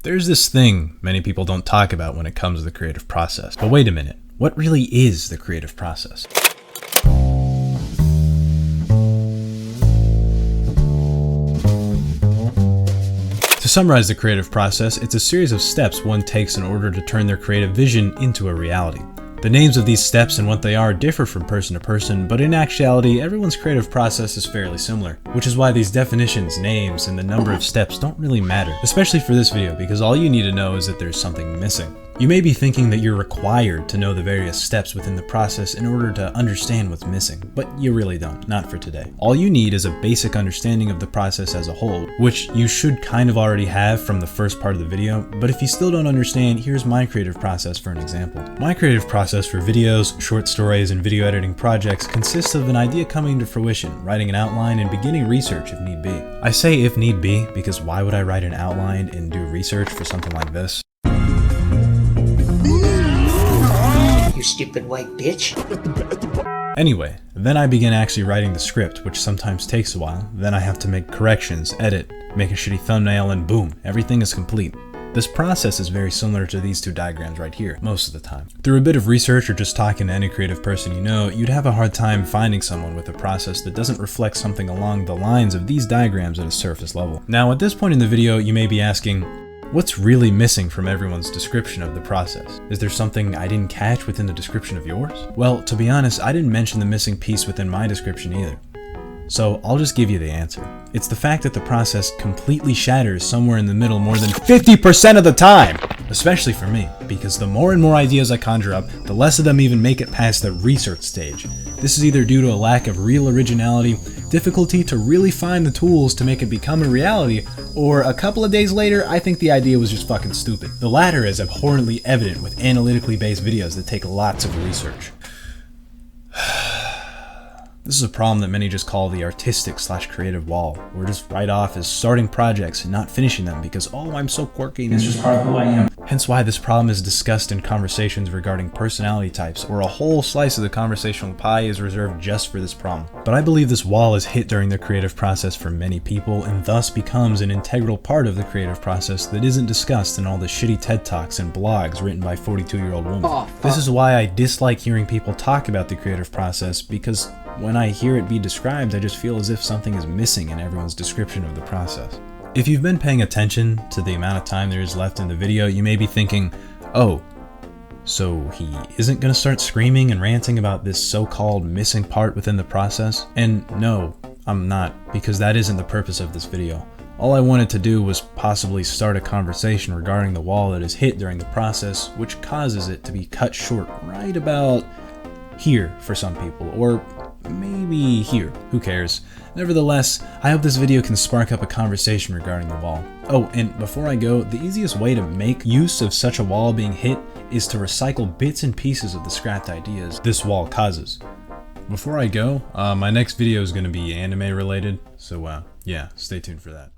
There's this thing many people don't talk about when it comes to the creative process. But wait a minute, what really is the creative process? To summarize the creative process, it's a series of steps one takes in order to turn their creative vision into a reality. The names of these steps and what they are differ from person to person, but in actuality, everyone's creative process is fairly similar, which is why these definitions, names, and the number of steps don't really matter, especially for this video, because all you need to know is that there's something missing. You may be thinking that you're required to know the various steps within the process in order to understand what's missing, but you really don't, not for today. All you need is a basic understanding of the process as a whole, which you should kind of already have from the first part of the video, but if you still don't understand, here's my creative process for an example. My creative process for videos, short stories, and video editing projects consists of an idea coming to fruition, writing an outline, and beginning research if need be. I say if need be because why would I write an outline and do research for something like this? You stupid white bitch. Anyway, then I begin actually writing the script, which sometimes takes a while. Then I have to make corrections, edit, make a shitty thumbnail, and boom, everything is complete. This process is very similar to these two diagrams right here, most of the time. Through a bit of research or just talking to any creative person you know, you'd have a hard time finding someone with a process that doesn't reflect something along the lines of these diagrams at a surface level. Now, at this point in the video, you may be asking, what's really missing from everyone's description of the process? Is there something I didn't catch within the description of yours? Well, to be honest, I didn't mention the missing piece within my description either. So I'll just give you the answer. It's the fact that the process completely shatters somewhere in the middle more than 50% of the time! Especially for me, because the more and more ideas I conjure up, the less of them even make it past the research stage. This is either due to a lack of real originality, difficulty to really find the tools to make it become a reality, or a couple of days later, I think the idea was just fucking stupid. The latter is abhorrently evident with analytically based videos that take lots of research. This is a problem that many just call the artistic/creative wall, or just write off as starting projects and not finishing them because, oh, I'm so quirky and it's just part of who I am. Hence why this problem is discussed in conversations regarding personality types, or a whole slice of the conversational pie is reserved just for this problem. But I believe this wall is hit during the creative process for many people and thus becomes an integral part of the creative process that isn't discussed in all the shitty TED Talks and blogs written by 42-year-old women. This is why I dislike hearing people talk about the creative process, because when I hear it be described, I just feel as if something is missing in everyone's description of the process. If you've been paying attention to the amount of time there is left in the video, you may be thinking, oh, so he isn't going to start screaming and ranting about this so-called missing part within the process? And no, I'm not, because that isn't the purpose of this video. All I wanted to do was possibly start a conversation regarding the wall that is hit during the process, which causes it to be cut short right about here for some people, or maybe here, who cares. Nevertheless, I hope this video can spark up a conversation regarding the wall. Oh, and before I go, the easiest way to make use of such a wall being hit is to recycle bits and pieces of the scrapped ideas this wall causes. Before I go, my next video is going to be anime related, so yeah, stay tuned for that.